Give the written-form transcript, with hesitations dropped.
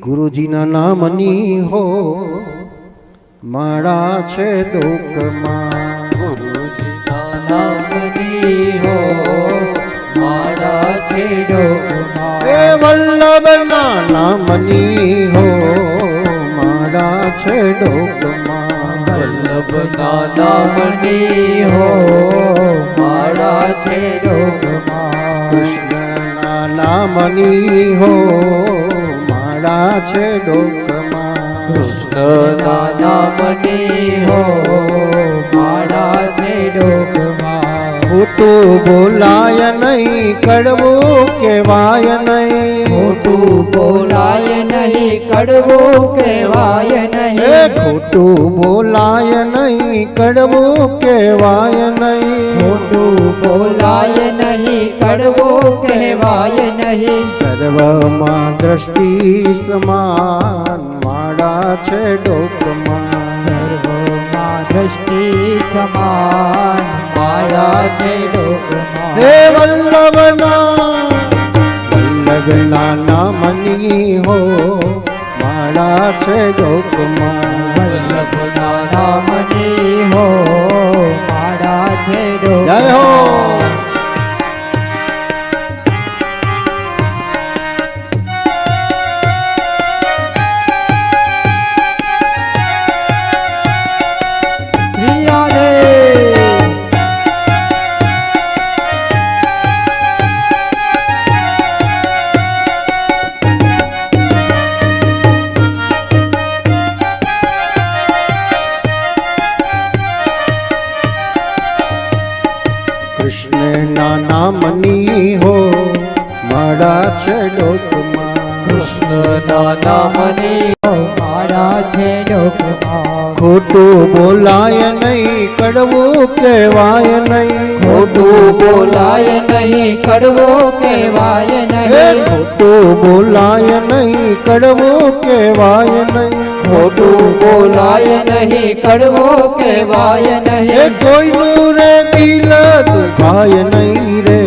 ગુરુજીના નામની હો માળા છે ડોકમાં, ગુરુજીના નામની હો માળા છે ડોકમાં, એ વલ્લભના નામની હો માળા છે ડોકમાં, વલ્લભના નામની હો માળા છે ડોકમાં, કૃષ્ણના નામની હો માળા છે ડોકમાં, કૃષ્ણના નામની હો માળા છે ડોકમાં, ખોટું બોલાય નહીં, કડવું કહેવાય નહીં, ખોટું બોલાય નહીં, કડવું કહેવાય નહીં, ખોટું બોલાય નહીં, કડવું કહેવાય નહીં, ખોટું બોલાય નહીં, કડવું કહેવાય નહીં, સર્વમાં દ્રષ્ટિ સમાન માળા છે ડોકમાં, સર્વમાં દ્રષ્ટિ સમાન માળા છે ડોકમાં, હે વલ્લભના નામની હો માળા છે ડોકમાં, વલ્લભના નામની હો માળા છે જય હો. ડોકમાં, શ્રી રાધે. કૃષ્ણના નામની હો માળા છે ડોકમાં, કૃષ્ણના નામની હો માળા છે ડોકમાં, ખોટું બોલાય નહીં, કડવું કહેવાય નહીં, ખોટું બોલાય નહીં, કડવું કહેવાય નહીં, ખોટું બોલાય નહીં, કડવું કહેવાય નહીં, ખોટું બોલાય નહીં, કડવું કહેવાય એ નહીં, કોઈનું રે દિલ દુભાય નહીં રે,